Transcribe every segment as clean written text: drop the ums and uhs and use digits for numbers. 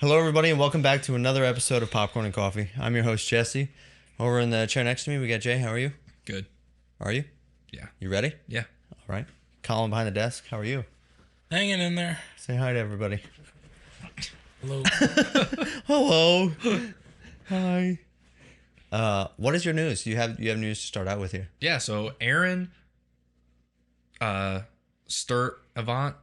Hello, everybody, and welcome back to another episode of Popcorn and Coffee. I'm your host, Jesse. Over in the chair next to me, we got Jay. How are you? Good. Are you? Yeah. You ready? Yeah. All right. Colin behind the desk. How are you? Hanging in there. Say hi to everybody. Hello. Hello. Hi. What is your news? You have news to start out with here. Yeah. So Aaron, Sturnavant,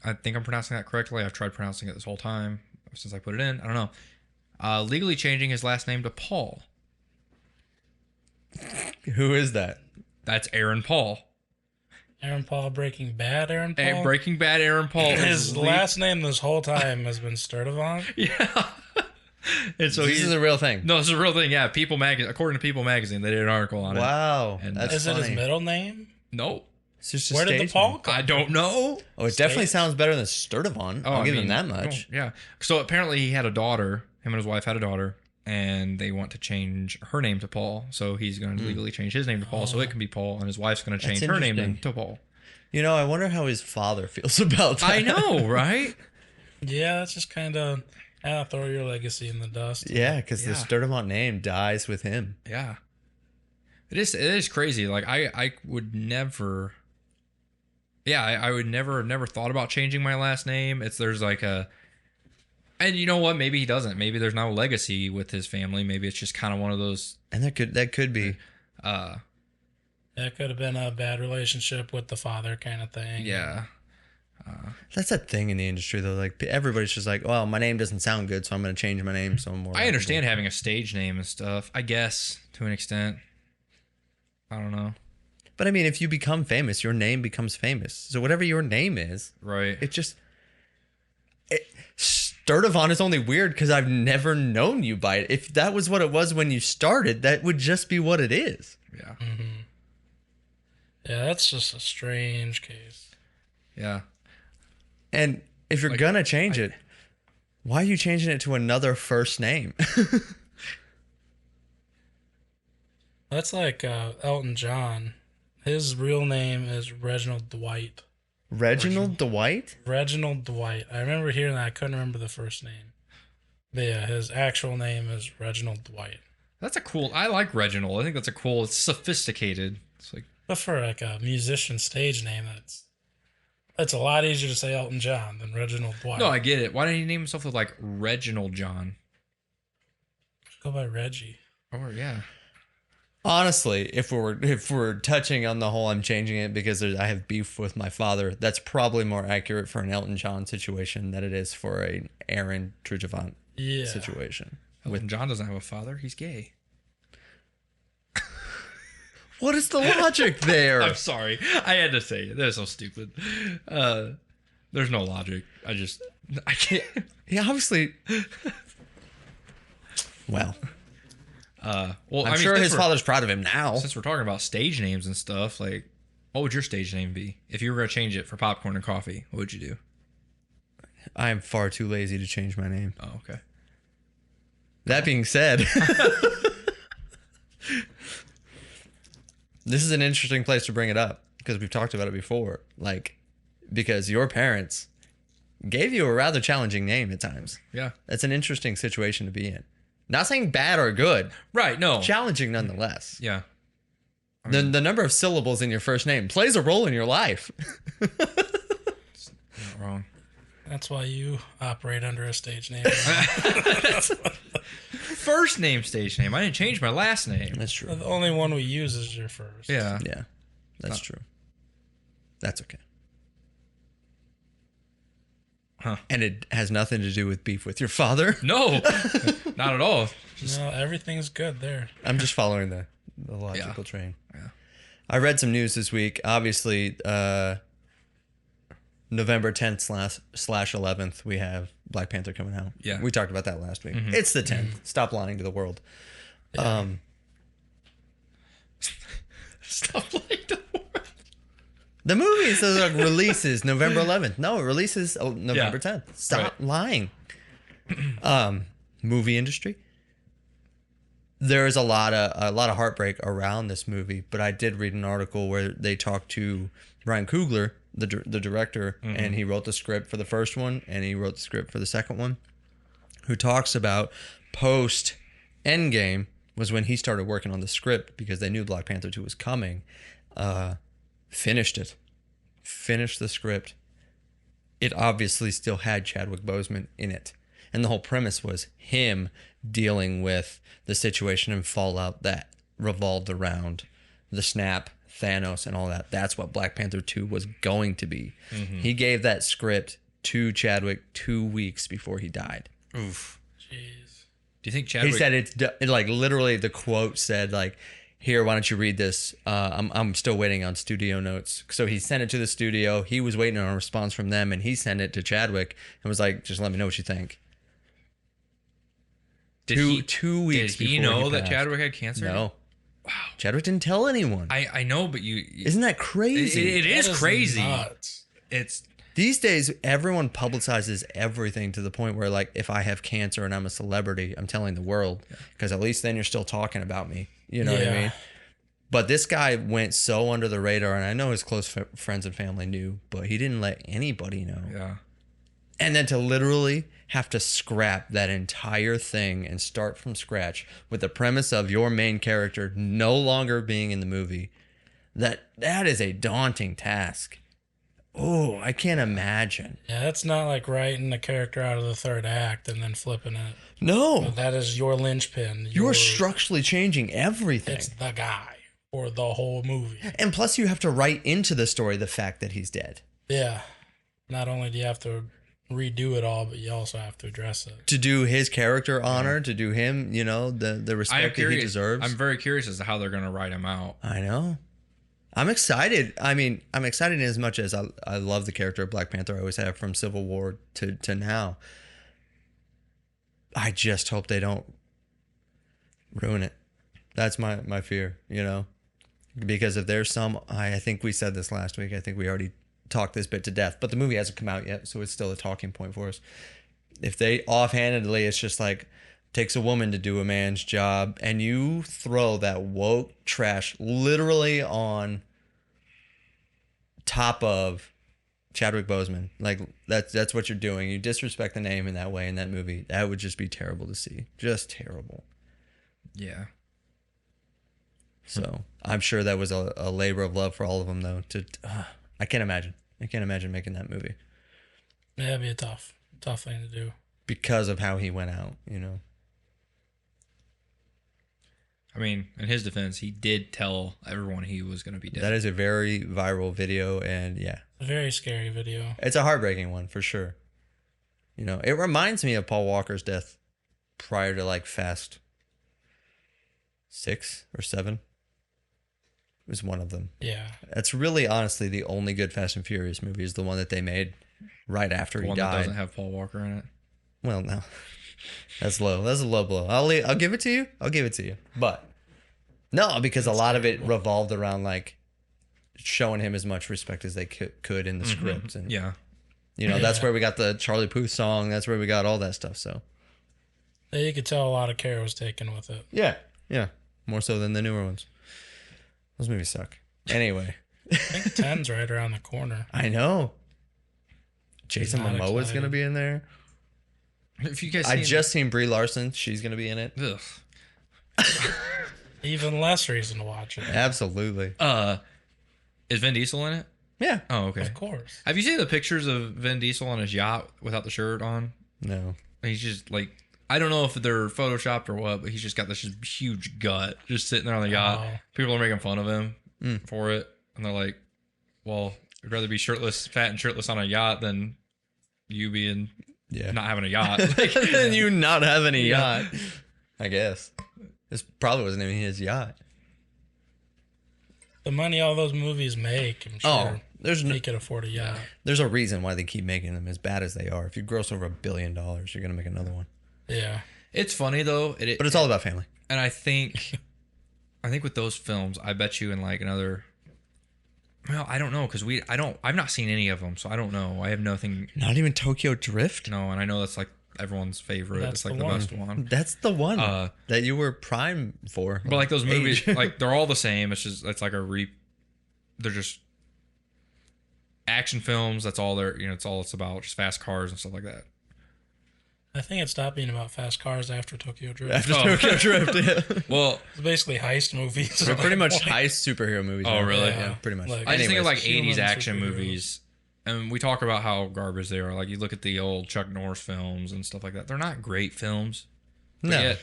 I think I'm pronouncing that correctly. I've tried pronouncing it this whole time since I put it in. I don't know. Legally changing his last name to Paul. Who is that? That's Aaron Paul. Aaron Paul, Breaking Bad. Aaron Paul. And Breaking Bad Aaron Paul. His last name this whole time has been Sturdivant. Yeah. And so This is a real thing. No, it's a real thing. Yeah. People magazine. According to People magazine, they did an article on it. Wow. And That's Is funny. it his middle name? No. It's just a Where did the stage Paul name. come I don't know. Oh, it definitely sounds better than Sturdivant. I'll give him that much. Yeah. So apparently he had a daughter. Him and his wife had a daughter, and they want to change her name to Paul. So he's going to legally change his name to Paul, so it can be Paul, and his wife's going to That's change her name interesting. to Paul. You know, I wonder how his father feels about that. I know, right? Yeah, that's just kind of throw your legacy in the dust. Yeah, because the Yeah. Sturdivant name dies with him. Yeah. It is crazy. Like I would never. Yeah, I would never thought about changing my last name. There's like a. And you know what? Maybe he doesn't. Maybe there's no legacy with his family. Maybe it's just kind of one of those. And that could be. That could have been a bad relationship with the father kind of thing. Yeah. That's that thing in the industry though. Like everybody's just like, well, my name doesn't sound good, so I'm going to change my name. So I'm more. I understand having a stage name and stuff. I guess to an extent. I don't know. But I mean, if you become famous, your name becomes famous. So whatever your name is, Right. it just. Sturdivant is only weird because I've never known you by it. If that was what it was when you started, that would just be what it is. Yeah. Yeah, that's just a strange case. Yeah. And if you're Like, gonna change it, why are you changing it to another first name? That's like Elton John. His real name is Reginald Dwight. Reginald Dwight? Reginald Dwight. I remember hearing that. I couldn't remember the first name. But yeah, his actual name is Reginald Dwight. That's a cool. I like Reginald. I think that's a cool. It's sophisticated. It's like But for like a musician stage name, that's a lot easier to say Elton John than Reginald Dwight. no, I get it. Why didn't he name himself with like Reginald John? Go by Reggie. Or yeah. Honestly, if we're touching on the whole, I'm changing it because I have beef with my father. That's probably more accurate for an Elton John situation than it is for an Aaron Trujavant Yeah. situation. Elton John doesn't have a father. He's gay. What is the logic there? I'm sorry. I had to say it. That's so stupid. There's no logic. I can't. He obviously. Well, Well, I'm sure his father's proud of him now. Since we're talking about stage names and stuff, like, what would your stage name be if you were going to change it for popcorn and coffee? What would you do? I am far too lazy to change my name. Oh, okay. That being said, this is an interesting place to bring it up because we've talked about it before. Like, because your parents gave you a rather challenging name at times. Yeah. That's an interesting situation to be in. Not saying bad or good, Right. No. challenging nonetheless. Yeah. The number of syllables in your first name plays a role in your life. Not wrong. That's why you operate under a stage name. First name, stage name. I didn't change my last name. That's true. The only one we use is your first. Yeah. Yeah, that's true. That's okay. Huh. And it has nothing to do with beef with your father. No. Not at all. No, everything's good there. I'm just following the logical train. Yeah. I read some news this week. Obviously, November 10th slash 11th, we have Black Panther coming out. Yeah. We talked about that last week. It's the 10th. Stop lying to the world. Stop like the word. The movie says releases November 11th. No, it releases November 10th. Stop lying. Movie industry. There is a lot of heartbreak around this movie, but I did read an article where they talked to Ryan Coogler, the director, and he wrote the script for the first one, and he wrote the script for the second one, who talks about post Endgame was when he started working on the script because they knew Black Panther 2 was coming. Finished the script. It obviously still had Chadwick Boseman in it. And the whole premise was him dealing with the situation and fallout that revolved around the snap, Thanos, and all that. That's what Black Panther 2 was going to be. He gave that script to Chadwick 2 weeks before he died. Oof. Jeez. Do you think Chadwick... He said it's like literally the quote said like, here, why don't you read this? I'm still waiting on studio notes. So he sent it to the studio. He was waiting on a response from them, and he sent it to Chadwick and was like, just let me know what you think. Two weeks Did he before know that passed. Chadwick had cancer? No. Wow. Chadwick didn't tell anyone. I know, but you... Isn't that crazy? It is crazy. Nuts. It's... These days, everyone publicizes everything to the point where, like, if I have cancer and I'm a celebrity, I'm telling the world, because at least then you're still talking about me. You know what I mean? But this guy went so under the radar, and I know his close friends and family knew, but he didn't let anybody know. Yeah. And then to literally have to scrap that entire thing and start from scratch with the premise of your main character no longer being in the movie, that is a daunting task. Oh, I can't imagine. Yeah, that's not like writing the character out of the third act and then flipping it. No. That is your linchpin. You're structurally changing everything. It's the guy for the whole movie. And plus you have to write into the story the fact that he's dead. Yeah. Not only do you have to redo it all, but you also have to address it. To do his character honor, to do him, you know, the respect that he deserves. I'm very curious as to how they're going to write him out. I know. I'm excited. I mean, I'm excited as much as I love the character of Black Panther. I always have from Civil War to now. I just hope they don't ruin it. That's my fear, you know? Because if there's some, I think we said this last week. I think we already talked this bit to death, but the movie hasn't come out yet, so it's still a talking point for us. If they offhandedly, it's just like, takes a woman to do a man's job, and you throw that woke trash literally on top of Chadwick Boseman. Like, that's what you're doing. You disrespect the name in that way in that movie. That would just be terrible to see. Just terrible. Yeah. So I'm sure that was a labor of love for all of them, though. I can't imagine. I can't imagine making that movie. Yeah, it'd be a tough thing to do. Because of how he went out, you know. I mean, in his defense, he did tell everyone he was going to be dead. That is a very viral video, and yeah. A very scary video. It's a heartbreaking one, for sure. You know, it reminds me of Paul Walker's death prior to, like, Fast 6 or 7. It was one of them. Yeah. That's really, honestly, the only good Fast and Furious movie is the one that they made right after he one died. that doesn't have Paul Walker in it. Well, no. That's low. That's a low blow. I'll give it to you. I'll give it to you. But no, because a lot of it revolved around like showing him as much respect as they could in the script, and Yeah. you know that's where we got the Charlie Puth song. That's where we got all that stuff. So Yeah, you could tell a lot of care was taken with it. yeah, more so than the newer ones. Those movies suck. Anyway, I think 10's right around the corner. I know. Jason Not Momoa is excited. gonna be in there. If you guys I just seen Brie Larson. She's gonna be in it. Ugh. Even less reason to watch it. Absolutely. Is Vin Diesel in it? Yeah. Oh, okay. Of course. Have you seen the pictures of Vin Diesel on his yacht without the shirt on? No. He's just like, I don't know if they're photoshopped or what, but he's just got this just huge gut just sitting there on the yacht. Oh. People are making fun of him for it. And they're like, well, I'd rather be shirtless, fat and shirtless on a yacht than you being not having a yacht. Like, Than you not having a yacht. I guess. This probably wasn't even his yacht. The money all those movies make, I'm sure he could afford a yacht. There's a reason why they keep making them as bad as they are. If you gross over $1 billion, you're gonna make another one. Yeah. it's funny though. But it's all about family. And I think with those films, I bet you in like another. Well, I don't know because I've not seen any of them, so I don't know. I have nothing. Not even Tokyo Drift? No, and I know that's like everyone's favorite. That's It's like the the one. best one. That's the one that you were prime for. But like those movies, Age. like they're all the same. It's like they're just action films. That's all they're, it's all it's about, just fast cars and stuff like that. I think it stopped being about fast cars after Tokyo Drift. After Tokyo Drift, yeah. Well, It's basically heist movies. They're pretty much heist superhero movies. Oh, now. really? Yeah, pretty much. Like- I just think of like Human 80s action superheroes. movies, and we talk about how garbage they are. Like you look at the old Chuck Norris films and stuff like that. They're not great films. But No. yet,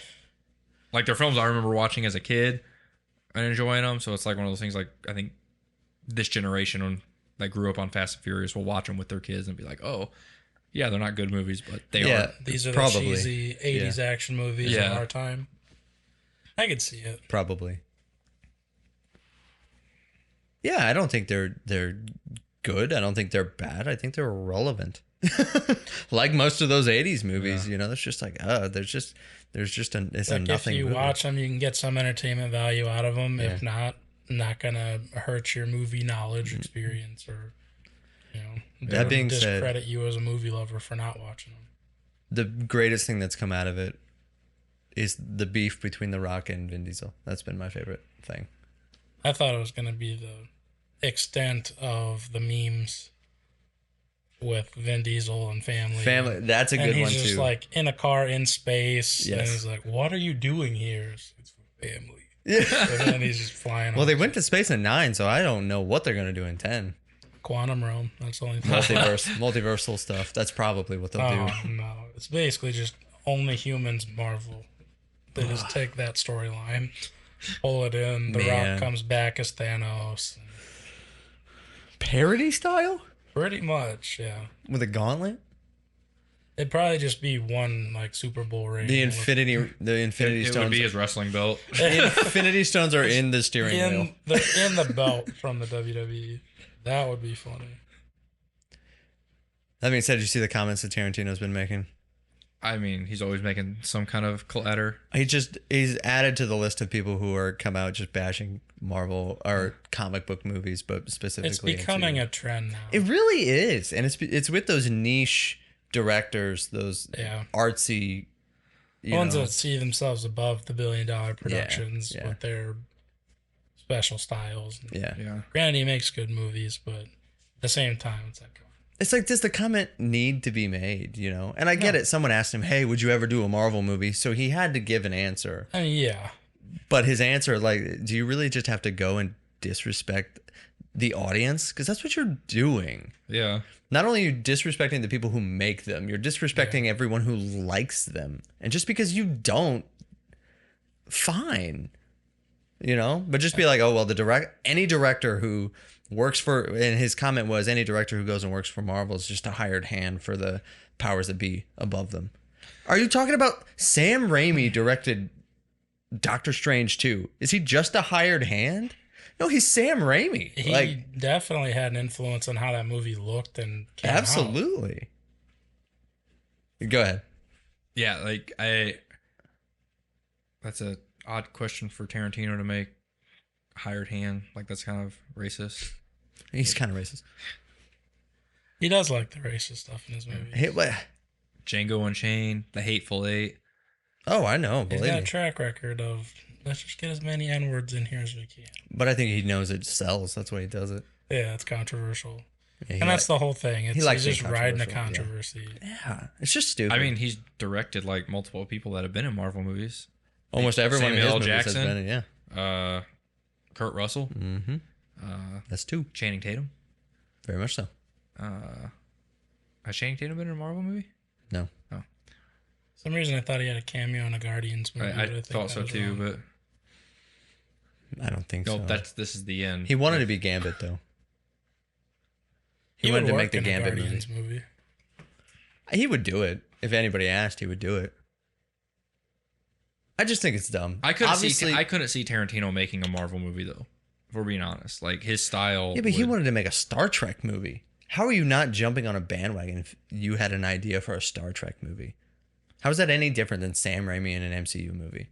like they're films I remember watching as a kid and enjoying them. So it's like one of those things. Like I think this generation, when they grew up on Fast and Furious, will watch them with their kids and be like, "Oh, yeah, they're not good movies, but they Yeah. are." These are Probably. the cheesy 80s action movies Yeah. of our time. I could see it. Probably. Yeah, I don't think they're good. I don't think they're bad. I think they're irrelevant. Like most of those 80s movies, it's just like, it's a Like nothing if you movie. watch them, you can get some entertainment value out of them. Yeah. If not gonna hurt your movie knowledge experience or, That being said- discredit you as a movie lover for not watching them. The greatest thing that's come out of it is the beef between The Rock and Vin Diesel. That's been my favorite thing. I thought it was gonna be the extent of the memes with Vin Diesel and family. That's a And good he's one just too. like in a car in space, and Yes. he's like, "What are you doing here?" It's for family. Yeah. And then he's just flying. Well, on they went to space in 9, so I don't know what they're gonna do in 10. quantum realm. That's the only thing. Multiversal stuff. That's probably what they'll Oh do. no! It's basically just only humans Marvel. They just take that storyline, pull it in. The Man. Rock comes back as Thanos. Parody style Pretty much, yeah. with a gauntlet. It'd probably just be one like Super Bowl ring. The with- Infinity It Stones. would be his wrestling belt. The Infinity Stones are in the steering wheel. in the belt from the WWE. That would be funny. That being said, did you see the comments that Tarantino's been making? I mean, he's always making some kind of clatter. He's added to the list of people who are come out just bashing Marvel or comic book movies, but specifically It's becoming MCU. a trend now. It really is, and it's with those niche directors, those Yeah. artsy, Ones that see themselves above the $1 billion productions yeah. with their special styles. yeah. Yeah. Granted, he makes good movies, but at the same time, it's like, It's like, does the comment need to be made? And I get it. Someone asked him, "Hey, would you ever do a Marvel movie?" So he had to give an answer. I mean, yeah. But his answer, like, do you really just have to go and disrespect the audience? Because that's what you're doing. Yeah. Not only are you disrespecting the people who make them, you're disrespecting everyone who likes them. And just because you don't, fine. But just be like, oh, well, any director who works for, and his comment was, any director who goes and works for Marvel is just a hired hand for the powers that be above them. Are you talking about Sam Raimi directed Doctor Strange 2? Is he just a hired hand? No, he's Sam Raimi. He definitely had an influence on how that movie looked and came out. Absolutely. Go ahead. Yeah, like that's a odd question for Tarantino to make. Hired hand, like that's kind of racist. He's kind of racist. He does like the racist stuff in his movies. Hey, what? Django Unchained, The Hateful Eight. Oh, I know. He's Believe got a me. track record of, let's just get as many N-words in here as we can. But I think he knows it sells. That's why he does it. Yeah, it's controversial. Yeah, he And that's the whole thing. It's, likes he's just being riding a controversial, controversy. yeah, it's just stupid. I mean, he's directed like multiple people that have been in Marvel movies. almost everyone in Samuel his L. movies has Jackson. been in, yeah. Kurt Russell, Mm-hmm. That's two. Channing Tatum. Very much so. Has Channing Tatum been in a Marvel movie? No. For some reason, I thought he had a cameo in a Guardians movie. I but think thought that so was too, wrong. but I don't think no, so. this is the end. He wanted to be Gambit, though. He would wanted to work make the in a Gambit Guardians movie. He would do it. If anybody asked, he would do it. I just think it's dumb. I couldn't Obviously, I couldn't see Tarantino making a Marvel movie though. If we're being honest, like his style. Yeah, but he would- wanted to make a Star Trek movie. How are you not jumping on a bandwagon if you had an idea for a Star Trek movie? How is that any different than Sam Raimi in an MCU movie?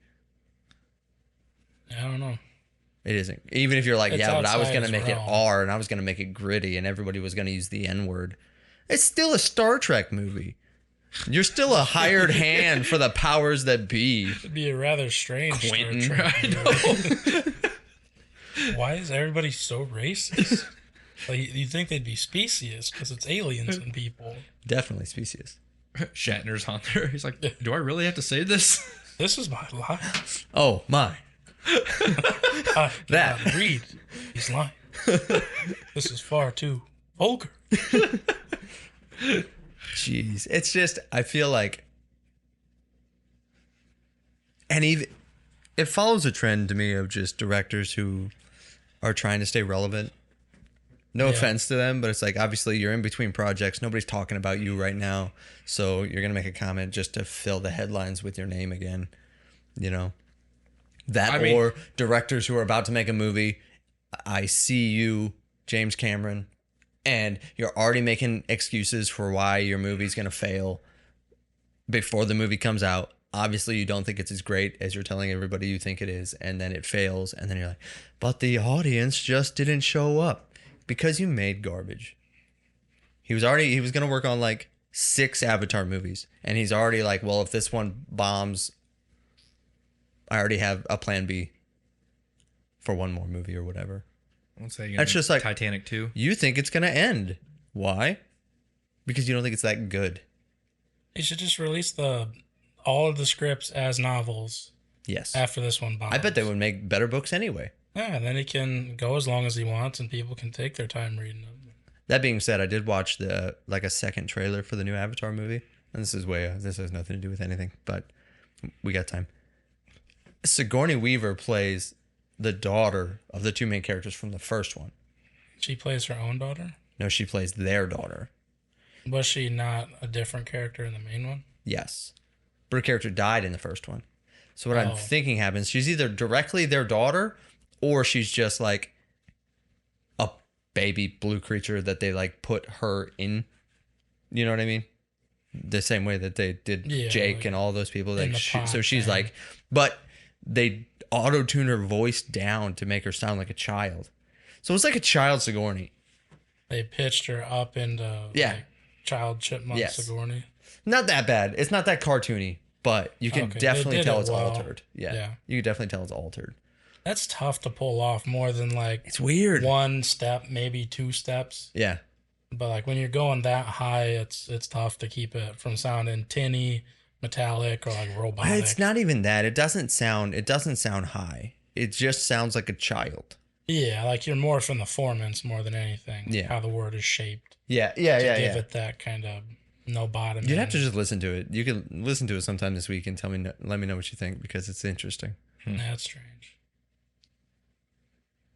I don't know. It isn't. Even if you're like, It's yeah, but I was outside going to his make it realm. R and I was going to make it gritty and everybody was going to use the N word. It's still a Star Trek movie. You're still a hired hand for the powers that be. It'd be a rather strange Star Quinton. Trek I movie. know. Why is everybody so racist? Like, you think they'd be specious because it's aliens and people. Definitely species. Shatner's on there. He's like, do I really have to say this? This is my life. Oh my. I That. cannot read. He's lying. This is far too vulgar. Jeez. It's just, I feel like, and even, it follows a trend to me of just directors who are trying to stay relevant. No Yeah. offense to them, but it's like, obviously you're in between projects. Nobody's talking about you right now. So you're going to make a comment just to fill the headlines with your name again. You know? That, I mean- or directors who are about to make a movie. I see you, James Cameron, and you're already making excuses for why your movie's going to fail before the movie comes out. Obviously, you don't think it's as great as you're telling everybody you think it is, and then it fails, and then you're like, but the audience just didn't show up because you made garbage. He was going to work on like 6 Avatar movies, and he's already like, well, if this one bombs, I already have a plan B for one more movie or whatever. Let's say That's just like Titanic 2. You think it's going to end. Why? Because you don't think it's that good. You should just release all of the scripts as novels Yes. after this one bombs. I bet they would make better books anyway. Yeah, and then he can go as long as he wants, and people can take their time reading them. That being said, I did watch a second trailer for the new Avatar movie, and this has nothing to do with anything, but we got time. Sigourney Weaver plays the daughter of the 2 main characters from the first one. She plays her own daughter. No, she plays their daughter. Was she not a different character in the main one? Yes, but her character died in the first one. So what I'm Oh. thinking happens, she's either directly their daughter, or she's just like a baby blue creature that they like put her in. You know what I mean? The same way that they did Yeah, Jake like and all those people. in Like the so pot she's thing. like, but they auto-tune her voice down to make her sound like a child. So it's like a child Sigourney. They pitched her up into Yeah. like, child chipmunk Yes. Sigourney. Not that bad. It's not that cartoony, but you can Okay, they definitely did tell it it's well. altered. Yeah. Yeah. You can definitely tell it's altered. That's tough to pull off more than like It's weird. one step, maybe 2 steps. Yeah. But like when you're going that high, it's tough to keep it from sounding tinny, metallic, or like robotic. It's not even that. It doesn't sound high. It just sounds like a child. Yeah, like you're more from the formants more than anything. Yeah. How the word is shaped. Yeah. To give it that kind of no bottom. You'd have to just listen to it. You can listen to it sometime this week and let me know what you think, because it's interesting. That's strange.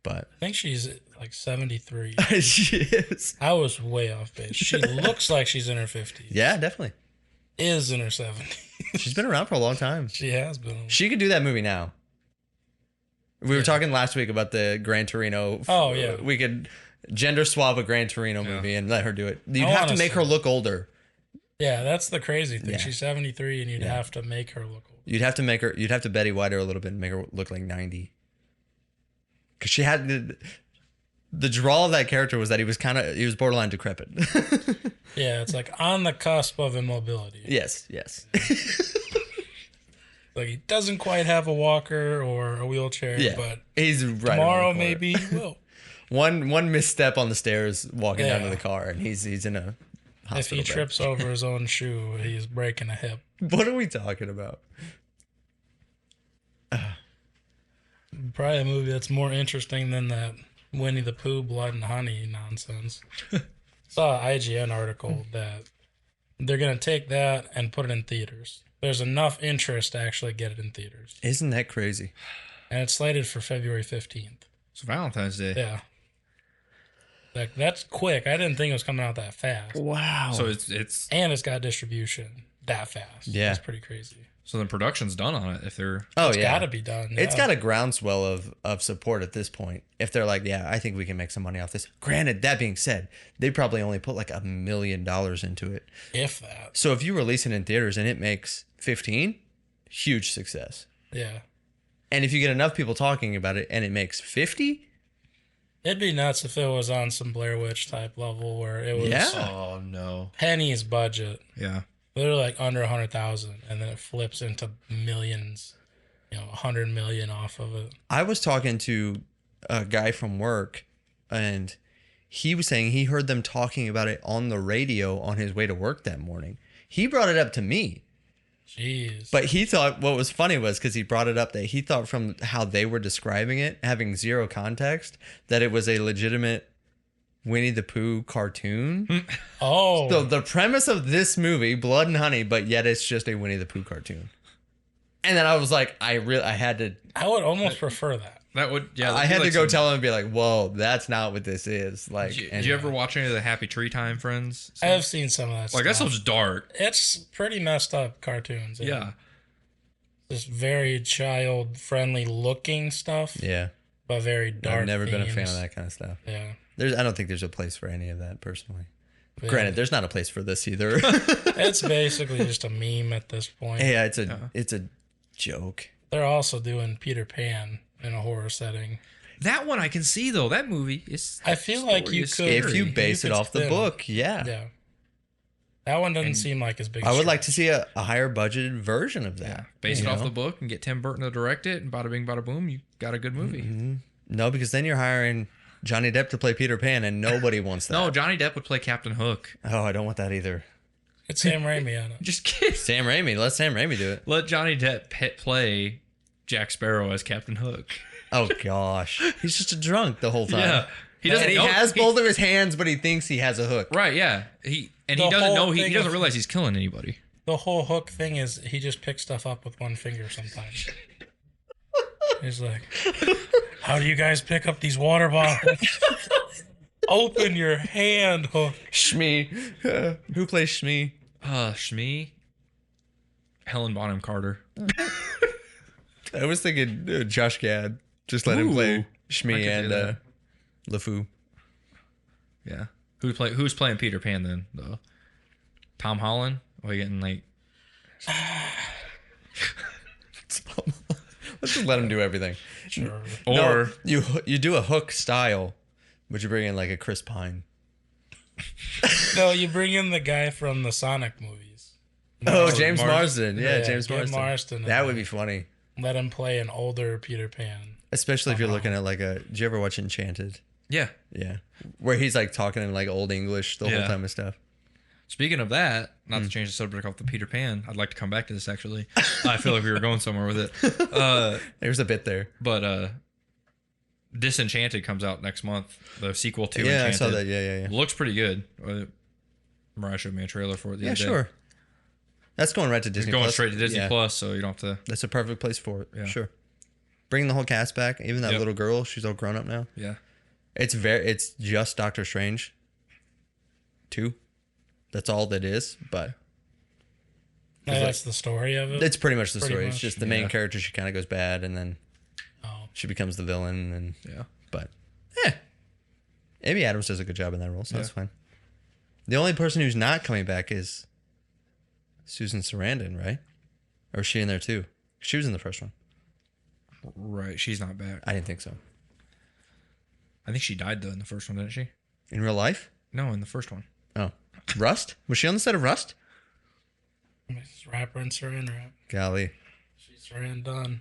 But I think she's like 73. she is. I was way off base. She looks like she's in her 50s. Yeah, definitely. Is in her 70s. She's been around for a long time. She has been. She could do that movie now. We were talking last week about the Gran Torino. Oh, yeah. We could gender swap a Gran Torino movie and let her do it. You'd I have wanna to make see her it. look older. Yeah, that's the crazy thing. Yeah. She's 73 and you'd Yeah. have to make her look old. You'd have to Betty White her a little bit and make her look like 90. Because she had the draw of that character was that he was borderline decrepit. Yeah, it's like on the cusp of immobility. yes. Like he doesn't quite have a walker or a wheelchair, Yeah. but He's right around the tomorrow corner. maybe he will. One misstep on the stairs walking down to Yeah. the car, and he's in a If hospital he bed. trips over his own shoe, he's breaking a hip. What are we talking about? Probably a movie that's more interesting than that Winnie the Pooh blood and honey nonsense. Saw an IGN article that they're going to take that and put it in theaters. There's enough interest to actually get it in theaters. Isn't that crazy? And it's slated for February 15th. It's Valentine's Day. Yeah. Like, that's quick. I didn't think it was coming out that fast. Wow. So it's And it's got distribution that fast. Yeah. That's pretty crazy. so then production's done on it if they're oh It's yeah, got to be done. It's yeah. got a groundswell of support at this point. If they're like, yeah, I think we can make some money off this. Granted, that being said, they probably only put like $1 million into it. If that. So if you release it in theaters and it makes 15, huge success. Yeah. And if you get enough people talking about it and it makes 50, It'd be nuts if it was on some Blair Witch type level where it was Yeah. oh no. pennies budget. Yeah. Literally like under 100,000, and then it flips into millions, 100 million off of it. I was talking to a guy from work, and he was saying he heard them talking about it on the radio on his way to work that morning. He brought it up to me. Jeez. But he thought what was funny was because he brought it up that he thought from how they were describing it, having zero context, that it was a legitimate Winnie the Pooh cartoon. Oh. So the premise of this movie, Blood and Honey, but yet it's just a Winnie the Pooh cartoon. And then I was like, I had to. I would almost prefer that. That would, yeah. I had to go tell him and be like, "Whoa, that's not what this is." Like, Did you ever watch any of the Happy Tree Time Friends? I have seen some of that stuff. Like, that stuff's dark. It's pretty messed up cartoons. Yeah. Just very child-friendly looking stuff. Yeah, But very dark. I've never been a fan themes. of that kind of stuff. Yeah. I don't think there's a place for any of that personally. Yeah. Granted, there's not a place for this either. It's basically just a meme at this point. Yeah, it's a joke. They're also doing Peter Pan in a horror setting. That one I can see, though. That movie is. I feel like you could. If you base it off the book, yeah. Yeah. That one doesn't seem like as big. I would like to see a higher budgeted version of that. Yeah. Base it off the book and get Tim Burton to direct it, and bada bing, bada boom, you got a good movie. Mm-hmm. No, because then you're hiring Johnny Depp to play Peter Pan, and nobody wants that. No, Johnny Depp would play Captain Hook. Oh, I don't want that either. It's Sam Raimi on it. Just kidding. Sam Raimi. Let Sam Raimi do it. Let Johnny Depp play Jack Sparrow as Captain Hook. Oh, gosh. He's just a drunk the whole time. Yeah. He doesn't And he know, has both of his hands, but he thinks he has a hook. Right, yeah. He The doesn't know, whole he thing doesn't of- realize he's killing anybody. The whole Hook thing is he just picks stuff up with one finger sometimes. He's like, how do you guys pick up these water bottles? Open your hand, Hook. Shmee. Who plays Shmee? Shmee? Helen Bonham Carter. I was thinking Josh Gad. Just let him Ooh, play I Shmee could do and that. LeFou. Yeah. Who's playing Peter Pan then, though? Tom Holland? Are you getting like Let's just let him do everything. Sure. or No, you do a Hook style, but you bring in like a Chris Pine. No, you bring in the guy from the Sonic movies. Oh, James Marsden. Yeah, Yeah, James get Marsden. Marsden in That would there. be funny. Let him play an older Peter Pan. Especially if you're looking at like did you ever watch Enchanted? yeah. Yeah. Where he's like talking in like old English the whole Yeah. time and stuff. Speaking of that, not to change the subject off the Peter Pan, I'd like to come back to this actually. I feel like we were going somewhere with it. There's a bit there. But Disenchanted comes out next month. The sequel to Yeah, Enchanted. I saw that. Yeah. Looks pretty good. Mariah showed me a trailer for it the Yeah, other day. sure. That's going right to It's Disney going Plus. straight to Disney Yeah. Plus, so you don't have to. That's a perfect place for it. Yeah. Sure. Bring the whole cast back. Even that Yep. little girl. She's all grown up now. Yeah. It's just Doctor Strange 2. That's all that is, but That's the story of it. it's pretty much the Pretty story. It's much. just the main Yeah. character, she kind of goes bad, and then Oh. she becomes the villain. And Yeah. but Amy Adams does a good job in that role, so Yeah. that's fine. The only person who's not coming back is Susan Sarandon, right? Or is she in there too? She was in the first one. Right. She's not back. I didn't think so. I think she died though in the first one, didn't she? In real life? No, in the first one. Oh, Rust? Was she on the set of Rust? It's rapper and Saran Wrap. Golly. She's Saran done.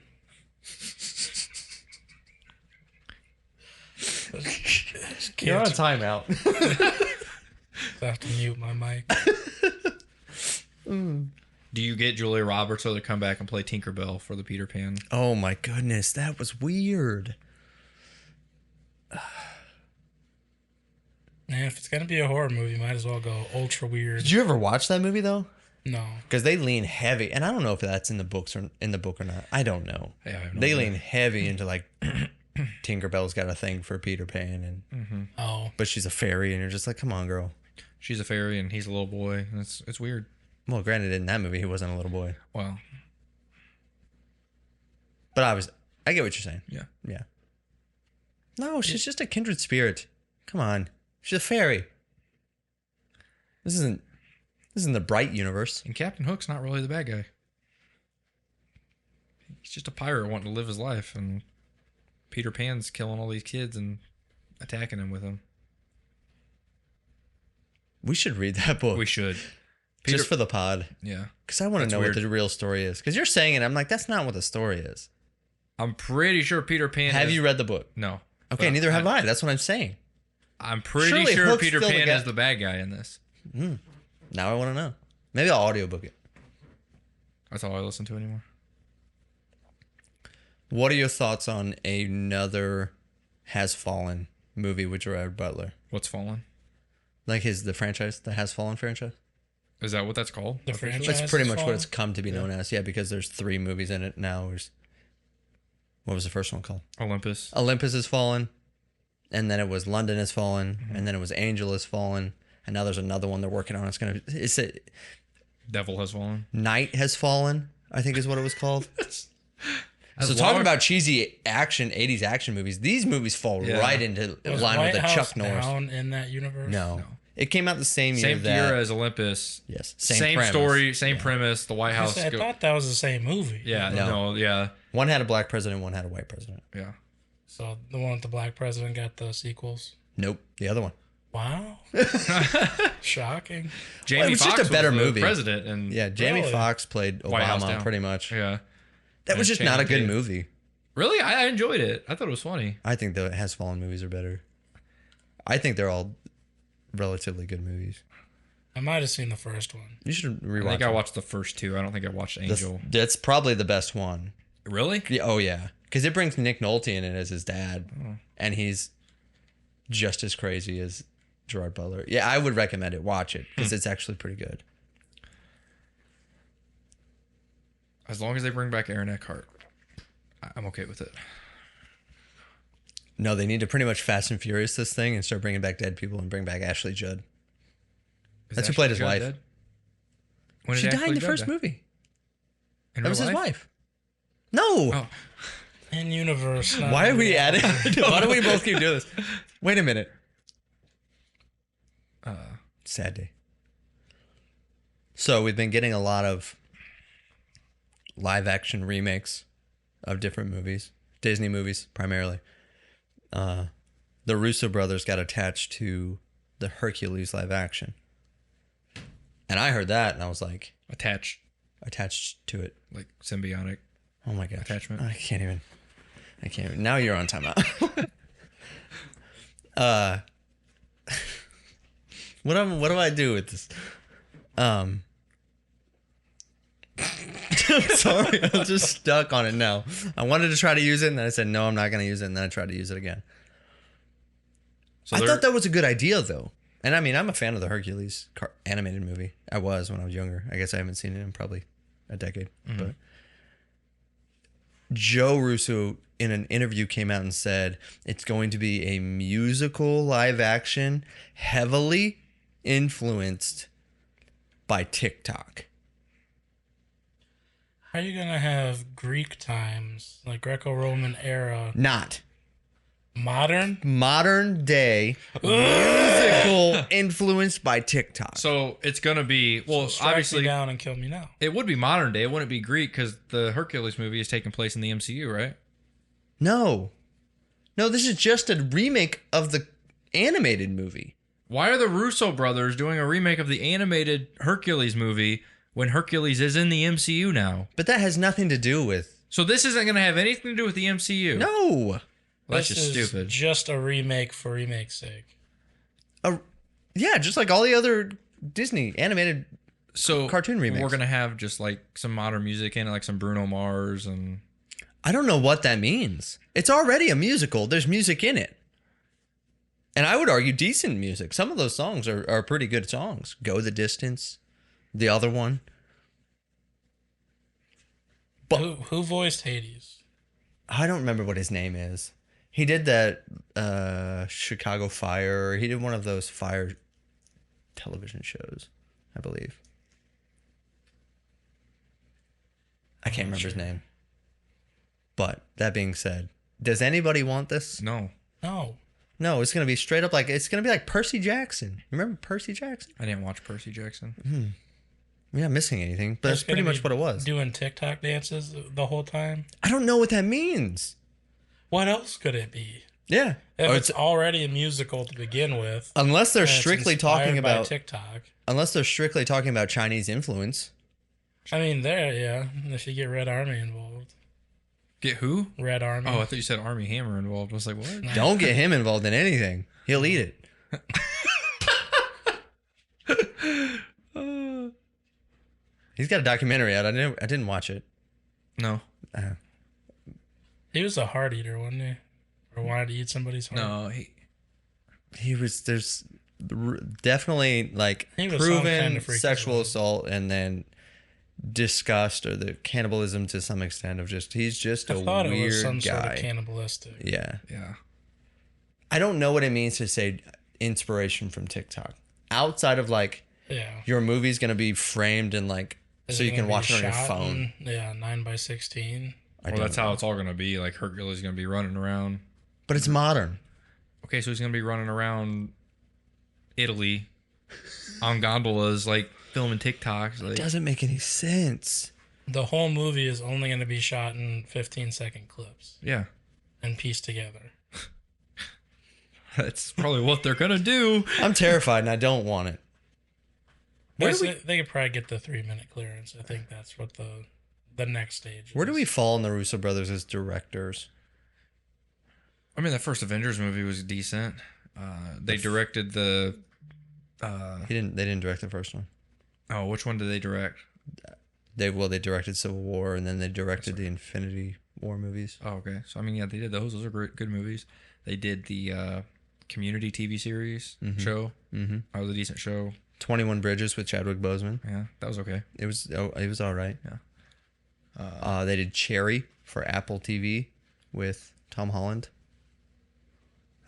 You're on a timeout. I have to mute my mic. Do you get Julia Roberts to come back and play Tinkerbell for the Peter Pan? Oh my goodness, that was weird. Man, if it's gonna be a horror movie, might as well go ultra weird. Did you ever watch that movie though? No. Because they lean heavy, and I don't know if that's in the books or in the book or not. I don't know. Yeah, I have no They idea. lean heavy into like Tinkerbell's got a thing for Peter Pan, and Oh. but she's a fairy, and you're just like, come on, girl. She's a fairy and he's a little boy. And it's weird. Well, granted, in that movie, he wasn't a little boy, Well, but I get what you're saying. yeah. Yeah. No, she's just a kindred spirit. Come on, she's a fairy. This isn't the Bright universe. And Captain Hook's not really the bad guy. He's just a pirate wanting to live his life, and Peter Pan's killing all these kids and attacking them with them. We should read that book. We should. Just for the pod. Yeah. Because I want to That's know weird. what the real story is. Because you're saying it, I'm like, that's not what the story is. I'm pretty sure Peter Pan Have is- you read the book? No. Okay, But neither have I. That's what I'm saying. I'm pretty Surely sure Hook's Peter still the Pan guy- is the bad guy in this. Now I want to know. Maybe I'll audiobook it. That's all I listen to anymore. What are your thoughts on another Has Fallen movie with Gerard Butler? What's Fallen? Like the franchise, the Has Fallen franchise? Is that what that's called? The Officially? franchise? That's pretty Has much what Fallen? it's come to be known as. Yeah, because there's 3 movies in it now. What was the first one called? Olympus. Olympus Has Fallen. And then it was London Has Fallen. And then it was Angel Has Fallen. And now there's another one they're working on. It's a Devil Has Fallen. Night Has Fallen, I think is what it was called. As So long- talking about cheesy action, 80s action movies, these movies fall Yeah. right into Was line White with the House Chuck Norris. Down in that universe? No. It came out the same year Same that... year as Olympus. Yes. Same premise. story, same premise. The White I House. thought that was the same movie. Yeah, No. no, yeah, One had a black president, one had a white president. yeah. So the one with the black president got the sequels. Nope. The other one. Wow. Shocking. Jamie it was Foxx just a better was the movie. president, and Yeah, Jamie Really? Foxx played White House Obama Down. pretty much. yeah. That was And just not a Channing good Tatum. movie. Really, I enjoyed it. I thought it was funny. I think the Has Fallen movies are better. I think they're all relatively good movies. I might have seen the first one. You should I rewatch think I them. watched the first 2. I don't think I watched Angel. That's probably the best one. Really? Yeah, oh yeah, because it brings Nick Nolte in it as his dad, and he's just as crazy as Gerard Butler. Yeah, I would recommend it. Watch it because it's actually pretty good. As long as they bring back Aaron Eckhart, I'm okay with it. No, they need to pretty much Fast and Furious this thing and start bringing back dead people and bring back Ashley Judd. Is That's who played his Ashley wife. Judd dead? When She did died in Ashley the Judd first die? movie. In That was real his life? wife. No. Oh, In universe. not Why are in we reality. adding? Why do we both keep doing this? Wait a minute. Sad day. So we've been getting a lot of live action remakes of different movies, Disney movies primarily. The Russo brothers got attached to the Hercules live action, and I heard that and I was like, attached, to it. like symbiotic. Oh my gosh. Attachment. I can't even. Now you're on timeout. What do I do with this? I'm sorry, I'm just stuck on it now. I wanted to try to use it, and then I said, no, I'm not going to use it, and then I tried to use it again. So I they're- thought that was a good idea, though. And I mean, I'm a fan of the Hercules animated movie. I was when I was younger. I guess I haven't seen it in probably a decade. But Joe Russo, in an interview, came out and said it's going to be a musical live action, heavily influenced by TikTok. How are you going to have Greek times, like Greco-Roman era, Not modern? day musical influenced by TikTok. So it's gonna be Strike obviously me down and kill me now. it would be modern day. It wouldn't be Greek because the Hercules movie is taking place in the MCU, right? No, this is just a remake of the animated movie. Why are the Russo brothers doing a remake of the animated Hercules movie when Hercules is in the MCU now? But that has nothing to do with. So this isn't gonna have anything to do with the MCU. No. Well, that's This just is stupid. Just a remake for remake's sake. Yeah, just like all the other Disney animated. So cartoon remakes. We're gonna have just like some modern music in it, like some Bruno Mars and. I don't know what that means. It's already a musical. There's music in it. And I would argue decent music. Some of those songs are pretty good songs. Go the Distance. The other one. But Who voiced Hades? I don't remember what his name is. He did that Chicago Fire. He did one of those fire television shows, I believe. I can't remember his name. But that being said, does anybody want this? No, No. No, it's gonna be straight up it's gonna be like Percy Jackson. Remember Percy Jackson? I didn't watch Percy Jackson. We're not missing anything, but that's Just pretty gonna much be what it was. Doing TikTok dances the whole time? I don't know what that means. What else could it be? Yeah. If Or it's already a musical to begin with. unless they're and it's strictly inspired talking by about TikTok. Chinese influence. I mean, yeah. If you get Red Army involved. Get who? Red Army. Oh, I thought you said Army Hammer involved. I was like, what? Don't get him involved in anything. He'll eat it. He's got a documentary out. I didn't watch it. No. He was a heart eater, wasn't he? Or wanted to eat somebody's heart? No, He was. There's definitely like He was some proven kind of freak sexual as assault, and then disgust or the cannibalism to some extent of just he's just a I thought it was some weird sort of guy. cannibalistic. Yeah. yeah. I don't know what it means to say inspiration from TikTok. Outside of like Yeah. your movie's gonna be framed in like Is so it you can gonna watch be it on your shot phone. in, 9:16. Well, that's how it's all going to be. Like, Hercules going to be running around. But it's modern. Okay, so he's going to be running around Italy on gondolas, like, filming TikToks. It Like, doesn't make any sense. The whole movie is only going to be shot in 15-second clips yeah. and pieced together. That's probably what they're going to do. I'm terrified and I don't want it. Where do we They could probably get the 3-minute clearance. I think that's what the next stage where do is. we fall in the Russo brothers as directors? I mean, that first Avengers movie was decent. They directed the... They didn't direct the first one. oh, which one did they direct? They directed Civil War and then they directed the Infinity War movies. Oh, okay. So, I mean, yeah, they did those. Those are great, good movies. They did the Community TV series show. Mm-hmm. That was a decent show. 21 Bridges with Chadwick Boseman. Yeah, that was okay. It was all right. Yeah. They did Cherry for Apple TV with Tom Holland.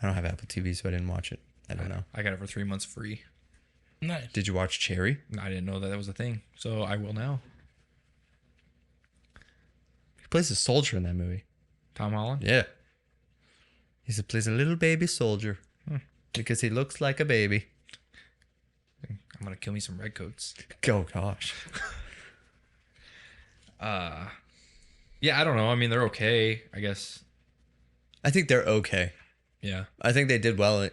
I don't have Apple TV, so I didn't watch it. I don't know. I got it for 3 months free. Nice. Did you watch Cherry? I didn't know that was a thing, so I will now. He plays a soldier in that movie. Tom Holland? Yeah. Plays a little baby soldier because he looks like a baby. I'm going to kill me some redcoats. Oh, gosh. Yeah, I don't know. I mean, they're okay, I guess. I think they're okay. Yeah. I think they did well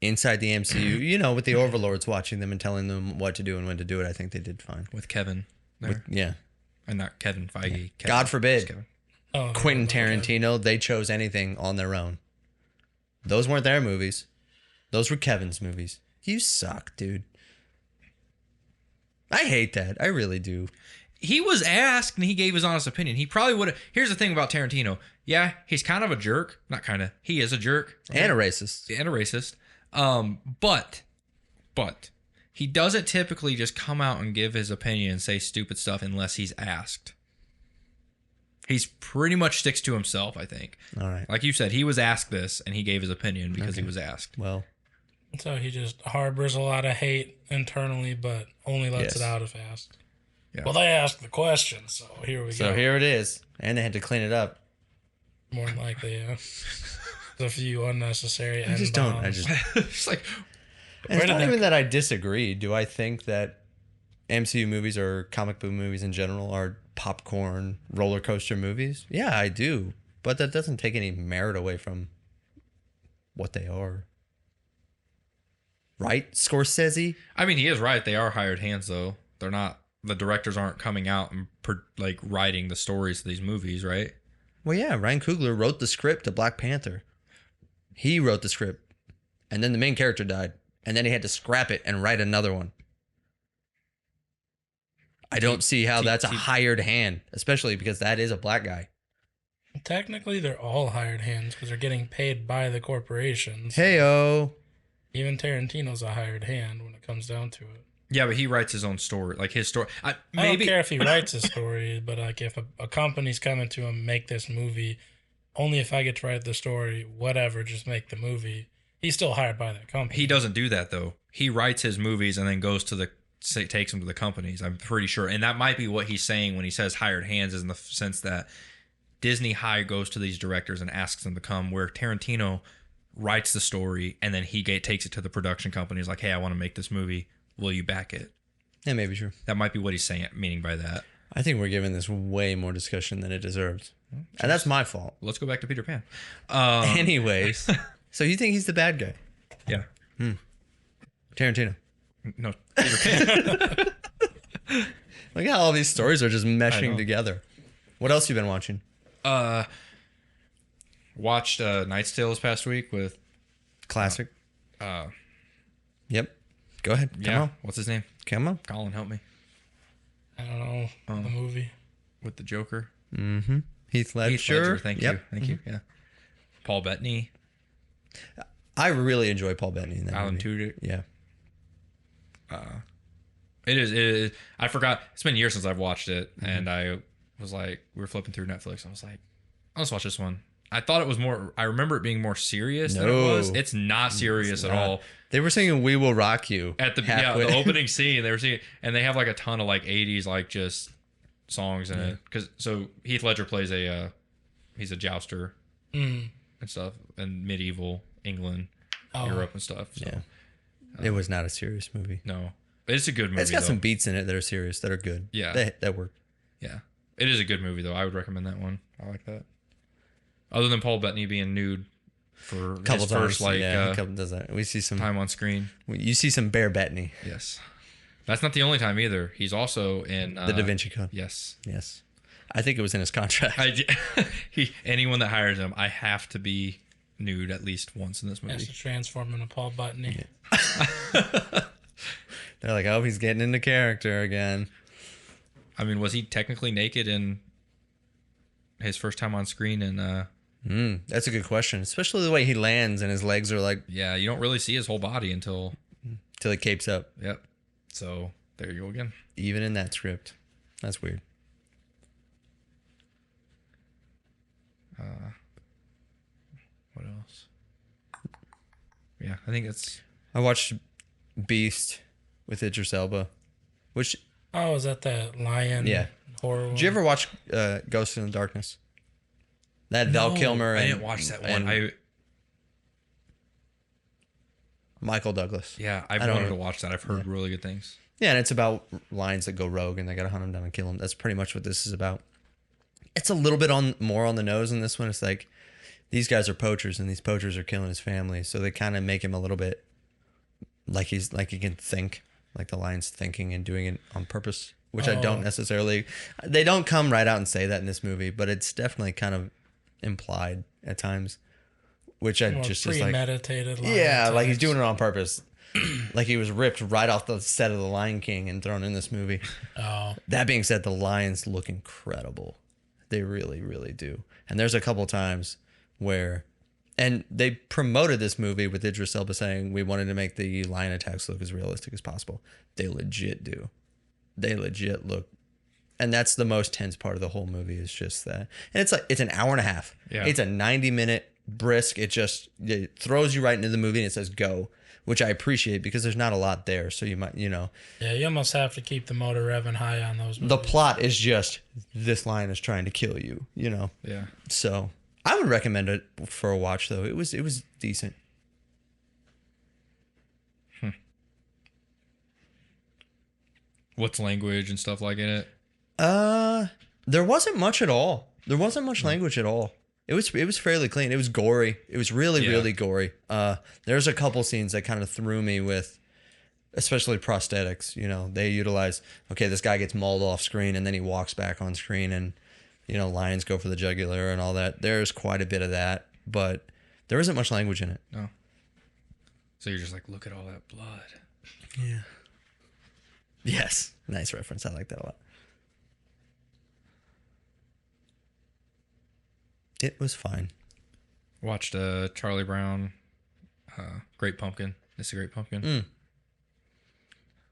inside the MCU. You know, with the overlords watching them and telling them what to do and when to do it. I think they did fine. With Kevin there. Yeah. And not Kevin Feige. Kevin. God forbid. Just Kevin. Oh, Quentin okay. Tarrentino, they chose anything on their own. Those weren't their movies. Those were Kevin's movies. You suck, dude. I hate that. I really do. He was asked and he gave his honest opinion. He probably would have. Here's the thing about Tarantino. Yeah, he's kind of a jerk. Not kind of. He is a jerk. And a racist. And a racist. But he doesn't typically just come out and give his opinion and say stupid stuff unless he's asked. He's pretty much sticks to himself, I think. All right. Like you said, he was asked this and he gave his opinion because he was asked. Well, So he just harbors a lot of hate internally, but only lets Yes. it out if asked. Yeah. Well, they asked the question, so here we go. so here it is. And they had to clean it up. More than likely, yeah. There's a few unnecessary. I just don't. I N-bombs. just. It's like, And it's did not that- even that I disagree. Do I think that MCU movies or comic book movies in general are popcorn roller coaster movies? Yeah, I do. But that doesn't take any merit away from what they are. Right, Scorsese? I mean, he is right. They are hired hands, though. They're not. The directors aren't coming out and writing the stories of these movies, right? Well, yeah, Ryan Coogler wrote the script to Black Panther. He wrote the script. And then the main character died. And then he had to scrap it and write another one. I don't see how that's a hired hand, especially because that is a black guy. Technically, they're all hired hands because they're getting paid by the corporations. Hey-o. Even Tarantino's a hired hand when it comes down to it. Yeah, but he writes his own story, like his story. I don't care if he writes a story, but like if a company's coming to him, make this movie, only if I get to write the story, whatever, just make the movie. He's still hired by that company. He doesn't do that though. He writes his movies and then takes them to the companies. I'm pretty sure, and that might be what he's saying when he says hired hands, is in the sense that Disney goes to these directors and asks them to come, where Tarantino writes the story and then he takes it to the production companies, like, hey, I want to make this movie. Will you back it? Yeah, maybe true. That might be what he's saying, meaning by that. I think we're giving this way more discussion than it deserves. And that's my fault. Let's go back to Peter Pan. Anyways, so you think he's the bad guy? Yeah. Tarantino. No, Peter Pan. Look how all these stories are just I meshing know. together. What else you been watching? Watched Knight's Tale this past week with Classic. Yep. Go ahead. Come on. What's his name? Come on. Colin, help me. I don't know the movie. With the Joker. Mm-hmm. Heath Ledger. Thank Yep. you. Thank you. Yeah. Paul Bettany. I really enjoy Paul Bettany in that Alan movie. Tudyk. Yeah. It is. I forgot. It's been years since I've watched it, and I was like, we were flipping through Netflix. I was like, let's watch this one. I thought it was more. I remember it being more serious than it was. It's not serious at all. They were singing "We Will Rock You" At the the opening scene. They were singing, and they have like a ton of like 80s like just songs in it. Because so Heath Ledger plays he's a jouster and stuff in medieval England, Europe and stuff. So. Yeah. It was not a serious movie. No, it's a good movie. It's got some beats in it that are serious, that are good. Yeah, that work. Yeah, it is a good movie though. I would recommend that one. I like that. Other than Paul Bettany being nude for Couple his times, first does that. We see some time on screen. You see some bare Bettany. Yes, that's not the only time either. He's also in the Da Vinci Code. Yes, yes. I think it was in his contract. Anyone that hires him, I have to be nude at least once in this movie. Has to transform into Paul Bettany. They're like, oh, he's getting into character again. I mean, was he technically naked in his first time on screen? And that's a good question, especially the way he lands and his legs are like. Yeah, you don't really see his whole body until he capes up. Yep. So there you go again. Even in that script, that's weird. What else? Yeah, I think that's. I watched Beast with Idris Elba, which. Oh, is that lion? Yeah. Horror one? Did you ever watch Ghost in the Darkness? That Val Kilmer. I didn't watch that one. Michael Douglas. Yeah, I've wanted to watch that. I've heard really good things. Yeah, and it's about lions that go rogue and they gotta hunt them down and kill them. That's pretty much what this is about. It's a little bit more on the nose in this one. It's like these guys are poachers and these poachers are killing his family, so they kind of make him a little bit like he can think, like the lion's thinking and doing it on purpose, which I don't necessarily. They don't come right out and say that in this movie, but it's definitely kind of implied at times, which I just is like premeditated. Yeah, like he's doing it on purpose. Like he was ripped right off the set of The Lion King and thrown in this movie. Oh. That being said, the lions look incredible. They really, really do. And there's a couple times where, and they promoted this movie with Idris Elba saying we wanted to make the lion attacks look as realistic as possible. They legit do. They legit look. And that's the most tense part of the whole movie is just that. And it's an hour and a half. Yeah. It's a 90-minute brisk. It throws you right into the movie and it says go, which I appreciate because there's not a lot there. So you might, Yeah, you almost have to keep the motor revving high on those movies. The plot is just this lion is trying to kill you, Yeah. So I would recommend it for a watch though. It was decent. What's language and stuff like in it? There wasn't much at all. There wasn't much language at all. It was fairly clean. It was gory. It was really gory. There's a couple scenes that kind of threw me with, especially prosthetics. They utilize, okay, this guy gets mauled off screen and then he walks back on screen and, lions go for the jugular and all that. There's quite a bit of that, but there isn't much language in it. No. So you're just like, look at all that blood. Yeah. Yes. Nice reference. I like that a lot. It was fine. Watched Charlie Brown, Great Pumpkin. It's a Great Pumpkin.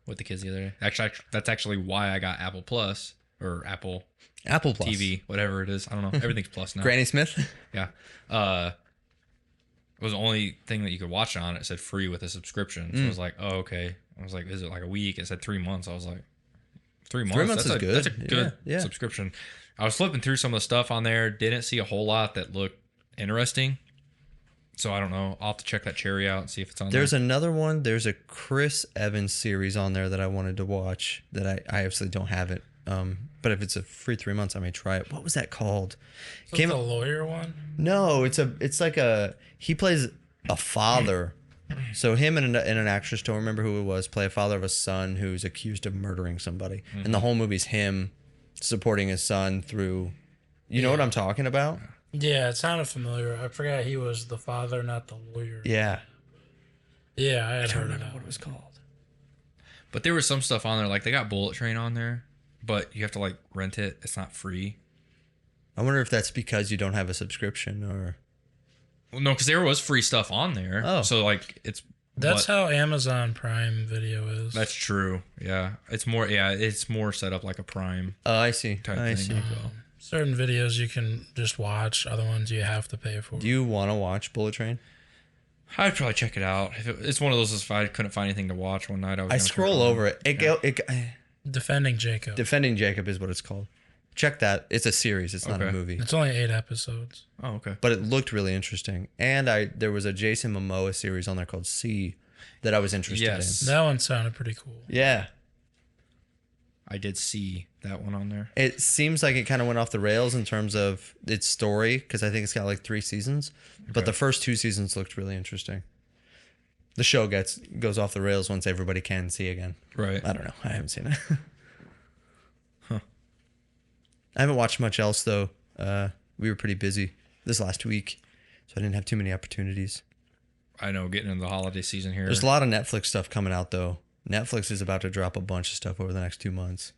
With the kids the other day. Actually, that's actually why I got Apple Plus or Apple Plus TV, whatever it is. I don't know. Everything's Plus now. Granny Smith. Yeah. It was the only thing that you could watch it on. It said free with a subscription. So I was like, oh, okay. I was like, is it like a week? It said 3 months. I was like, 3 months? 3 months is good. That's a good subscription. I was flipping through some of the stuff on there. Didn't see a whole lot that looked interesting. So I don't know. I'll have to check that cherry out and see if it's on there. There's another one. There's a Chris Evans series on there that I wanted to watch that I absolutely don't have it. But if it's a free 3 months, I may try it. What was that called? Is it the lawyer one? No, it's like he plays a father. So him and an actress, don't remember who it was, play a father of a son who's accused of murdering somebody. Mm-hmm. And the whole movie's him supporting his son through, you know what I'm talking about? Yeah, it sounded familiar. I forgot he was the father, not the lawyer. Yeah. Yeah, I I had don't heard of remember that. what it was called. But there was some stuff on there, like they got Bullet Train on there, but you have to like rent it. It's not free. I wonder if that's because you don't have a subscription or. Well, no, because there was free stuff on there. Oh. So like it's That's but how Amazon Prime Video is. that's true. Yeah, it's more. Yeah, it's more set up like a Prime Oh, I see. type I thing. see. Certain videos you can just watch, other ones you have to pay for. Do you want to watch Bullet Train? I'd probably check it out. It's one of those. If I couldn't find anything to watch one night, I was. I gonna scroll turn over on. it. Defending Jacob. Defending Jacob is what it's called. Check that. It's a series. It's not a Okay. movie. It's only 8 episodes. Oh, okay. But it looked really interesting. And there was a Jason Momoa series on there called C that I was interested Yes. in. That one sounded pretty cool. Yeah. I did see that one on there. It seems like it kind of went off the rails in terms of its story because I think it's got like 3 seasons. But Okay. the first 2 seasons looked really interesting. The show goes off the rails once everybody can see again. Right. I don't know. I haven't seen it. I haven't watched much else though. We were pretty busy this last week, so I didn't have too many opportunities. I know, getting into the holiday season here. There's a lot of Netflix stuff coming out though. Netflix is about to drop a bunch of stuff over the next 2 months.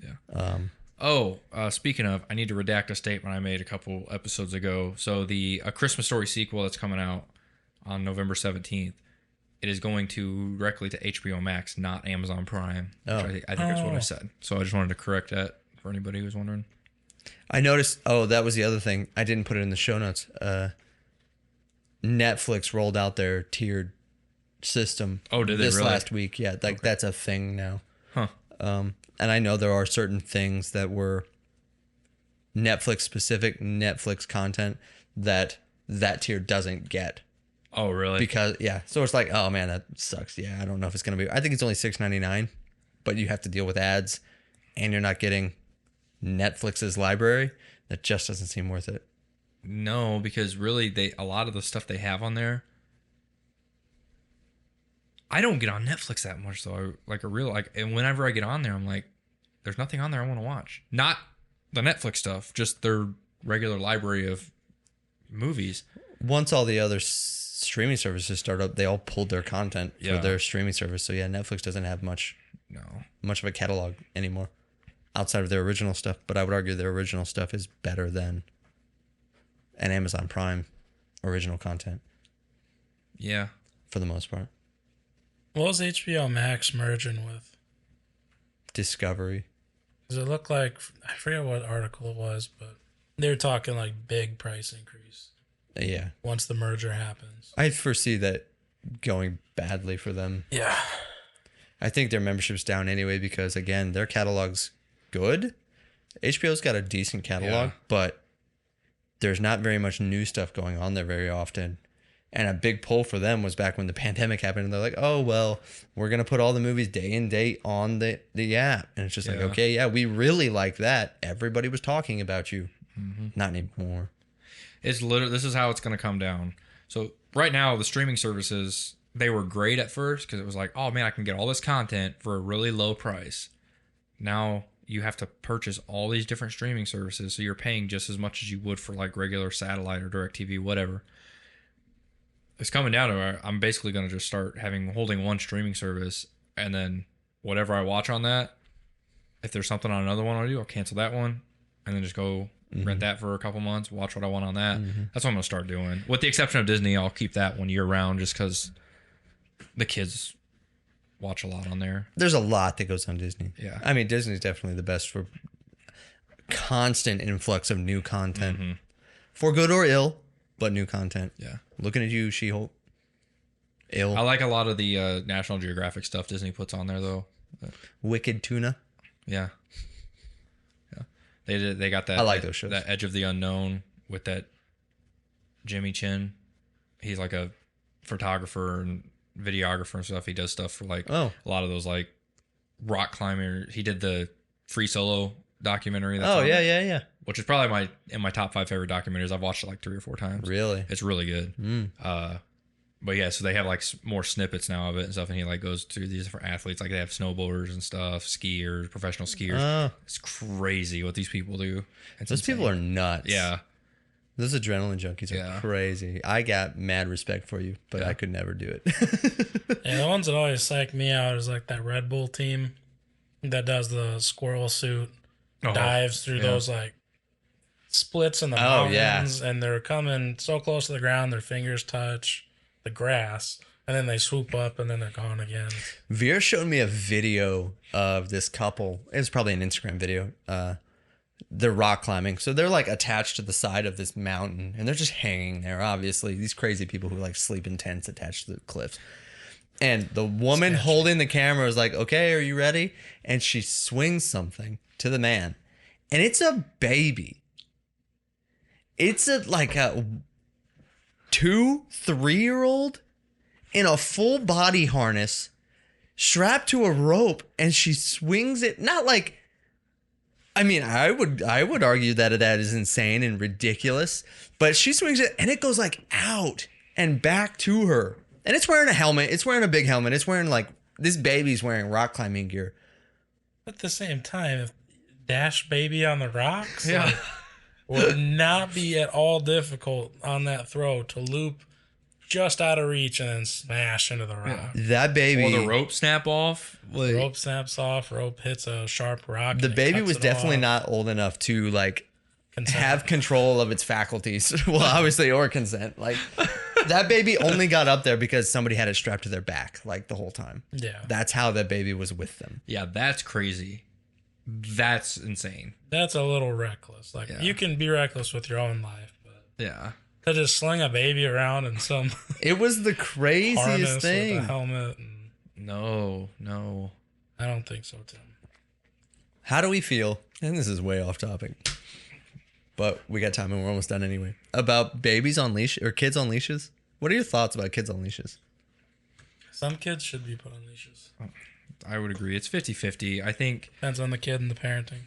Yeah. Speaking of, I need to redact a statement I made a couple episodes ago. So the A Christmas Story sequel that's coming out on November 17th, it is going directly to HBO Max, not Amazon Prime. Oh. I think that's what I said. So I just wanted to correct that for anybody who was wondering. I noticed. Oh, that was the other thing. I didn't put it in the show notes. Netflix rolled out their tiered system. Oh, did they this really? last week? Yeah, like that's a thing now. Huh. And I know there are certain things that were Netflix specific, Netflix content that tier doesn't get. Oh, really? Because so it's like, oh man, that sucks. Yeah, I don't know if it's gonna be. I think it's only $6.99, but you have to deal with ads, and you're not getting Netflix's library. That just doesn't seem worth it. No, because really, a lot of the stuff they have on there. I don't get on Netflix that much, though. And whenever I get on there, I'm like, there's nothing on there I want to watch. Not the Netflix stuff, just their regular library of movies. Once all the other streaming services start up, they all pulled their content for Yeah. their streaming service. So yeah, Netflix doesn't have much No. of a catalog anymore outside of their original stuff. But I would argue their original stuff is better than an Amazon Prime original content Yeah. for the most part. What was HBO Max merging with? Discovery. Does it look like, I forget what article it was, but they were talking like big price increase Yeah. once the merger happens. I foresee that going badly for them. Yeah. I think their membership's down anyway because, again, their catalog's good. HBO's got a decent catalog, Yeah. but there's not very much new stuff going on there very often. And a big pull for them was back when the pandemic happened. And they're like, oh, well, we're going to put all the movies day and date on the app. And it's just like, Yeah. okay, yeah, we really like that. Everybody was talking about you. Not anymore. It's literally, this is how it's going to come down. So right now, the streaming services, they were great at first because it was like, oh man, I can get all this content for a really low price. Now you have to purchase all these different streaming services, so you're paying just as much as you would for like regular satellite or DirecTV, whatever. It's coming down to where I'm basically going to just start holding one streaming service, and then whatever I watch on that, if there's something on another one I'll do, I'll cancel that one, and then just go rent that for a couple months, watch what I want on that. That's what I'm going to start doing. With the exception of Disney, I'll keep that one year round just because the kids watch a lot on there. There's a lot that goes on Disney. Yeah. I mean, Disney's definitely the best for constant influx of new content. For good or ill, but new content. Yeah. Looking at you, She-Hulk. Ill. I like a lot of the National Geographic stuff Disney puts on there, though. Wicked Tuna. Yeah. Yeah. They got that. I like those shows. That Edge of the Unknown with that Jimmy Chin. He's like a photographer and videographer and stuff. He does stuff for like a lot of those like rock climbers. He did the Free Solo documentary. That's on there, Yeah. which is probably in my top 5 favorite documentaries. I've watched it like 3 or 4 times. Really? It's really good. But yeah, so they have like more snippets now of it and stuff, and he like goes through these different athletes. Like they have snowboarders and stuff, skiers, professional skiers. Oh, It's crazy what these people do. It's those insane. people are nuts. Yeah. Those adrenaline junkies are crazy. I got mad respect for you, but I could never do it. Yeah, the ones that always psych me out is like that Red Bull team that does the squirrel suit, dives through those like splits in the mountains, and they're coming so close to the ground, their fingers touch the grass, and then they swoop up, and then they're gone again. Veer showed me a video of this couple. It was probably an Instagram video. They're rock climbing, so they're like attached to the side of this mountain, and they're just hanging there. Obviously, these crazy people who like sleep in tents attached to the cliffs. And the woman holding the camera is like, "Okay, are you ready?" And she swings something to the man, and it's a baby. It's like a 2-3-year-old in a full body harness, strapped to a rope, and she swings it. Not like, I mean, I would argue that is insane and ridiculous, but she swings it and it goes like out and back to her. And it's wearing a helmet. It's wearing a big helmet. It's wearing like, this baby's wearing rock climbing gear. At the same time, if Dash Baby on the rocks would not be at all difficult on that throw to loop just out of reach and then smash into the rock. That baby. Or the rope snap off. Like, rope snaps off, rope hits a sharp rock. The baby was definitely not old enough to like have control of its faculties. Well, obviously, or consent. Like, that baby only got up there because somebody had it strapped to their back like the whole time. Yeah. That's how that baby was with them. Yeah, that's crazy. That's insane. That's a little reckless. Like, you can be reckless with your own life, but to just sling a baby around in some it was the craziest thing. With a helmet. No. I don't think so, Tim. How do we feel? And this is way off topic, but we got time and we're almost done anyway. About babies on leash or kids on leashes. What are your thoughts about kids on leashes? Some kids should be put on leashes. I would agree. It's 50-50. I think depends on the kid and the parenting.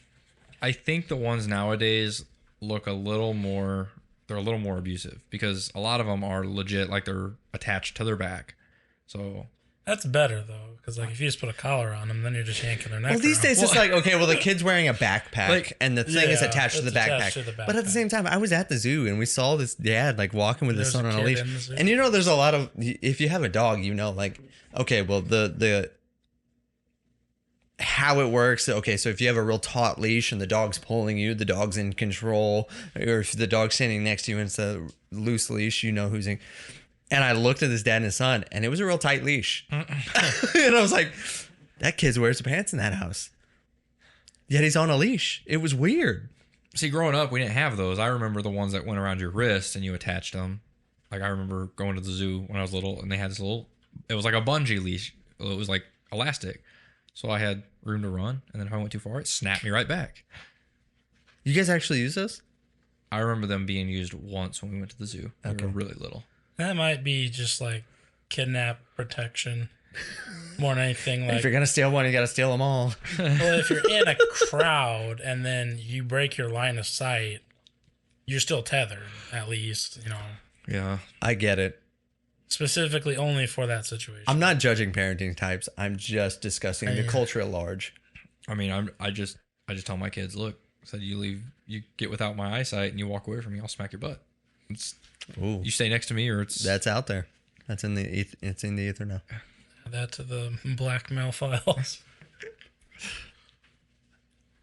I think the ones nowadays look a little more abusive because a lot of them are legit, like they're attached to their back. So that's better though, because like if you just put a collar on them, then you're just yanking their neck. Well, these days it's like, okay, well the kid's wearing a backpack, like, and the thing is attached to the backpack. But at the same time, I was at the zoo and we saw this dad like walking with his son on a leash. And you know, there's a lot of, if you have a dog, you know, like, okay, well the how it works. Okay, so if you have a real taut leash and the dog's pulling you, the dog's in control. Or if the dog's standing next to you and it's a loose leash, you know who's in. And I looked at his dad and his son, and it was a real tight leash. And I was like, that kid wears pants in that house. Yet he's on a leash. It was weird. See, growing up, we didn't have those. I remember the ones that went around your wrist and you attached them. Like, I remember going to the zoo when I was little, and they had this little, it was like a bungee leash. It was like elastic. So I had room to run, and then if I went too far, it snapped me right back. You guys actually use those? I remember them being used once when we went to the zoo. They were really little. That might be just like kidnap protection more than anything. Like, if you're going to steal one, you got to steal them all. Well, if you're in a crowd and then you break your line of sight, you're still tethered, at least, you know. Yeah. I get it. Specifically only for that situation. I'm not judging parenting types. I'm just discussing the culture at large. I mean, I just tell my kids, look, said you get without my eyesight and you walk away from me, I'll smack your butt. You stay next to me, or it's that's out there. That's in the it's in the ether now. Add that to the blackmail files.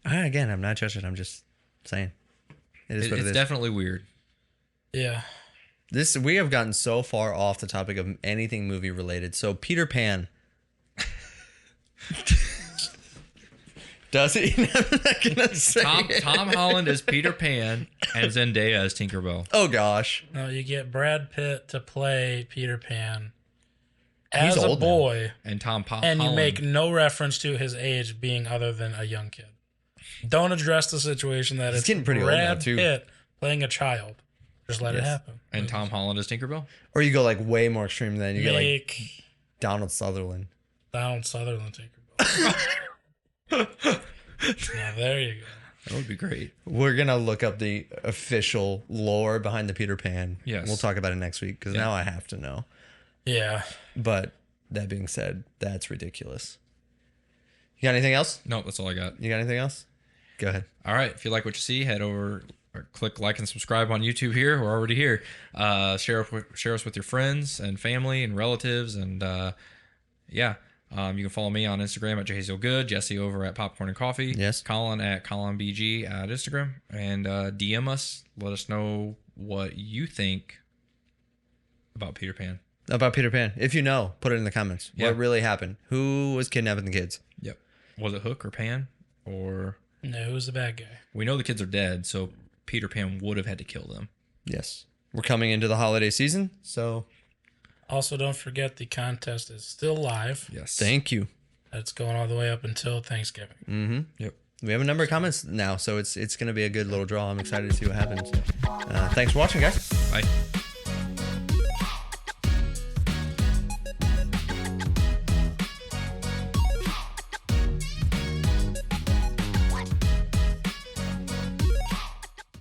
Again, I'm not judging. I'm just saying it's definitely weird. Yeah. We have gotten so far off the topic of anything movie related. So Peter Pan. Does he? I'm not gonna say Tom Holland is Peter Pan and Zendaya is Tinkerbell. Oh gosh. No, you get Brad Pitt to play Peter Pan as a boy, now. And Holland. And you make no reference to his age being other than a young kid. Don't address the situation that it's getting pretty Brad old now, too. Pitt playing a child. Just let it happen. And Tom Holland is Tinkerbell? Or you go like way more extreme than you get like Donald Sutherland. Donald Sutherland Tinkerbell. Now there you go. That would be great. We're going to look up the official lore behind the Peter Pan. Yes. We'll talk about it next week because now I have to know. Yeah. But that being said, that's ridiculous. You got anything else? No, that's all I got. You got anything else? Go ahead. All right. If you like what you see, head over click like and subscribe on YouTube here. We're already here. Share us with your friends and family and relatives. And yeah. You can follow me on Instagram at JazeelGood, Jesse over at Popcorn and Coffee, Yes. Colin at ColinBG at Instagram, and DM us. Let us know what you think about Peter Pan. About Peter Pan. If you know, put it in the comments. Yeah. What really happened? Who was kidnapping the kids? Yep. Was it Hook or Pan? Or No, who's the bad guy? we know the kids are dead, so Peter Pan would have had to kill them. Yes. We're coming into the holiday season, so Also, don't forget the contest is still live. Yes. thank you. It's going all the way up until Thanksgiving. Mm-hmm. Yep. We have a number of comments now, so it's going to be a good little draw. I'm excited to see what happens. Thanks for watching, guys. Bye.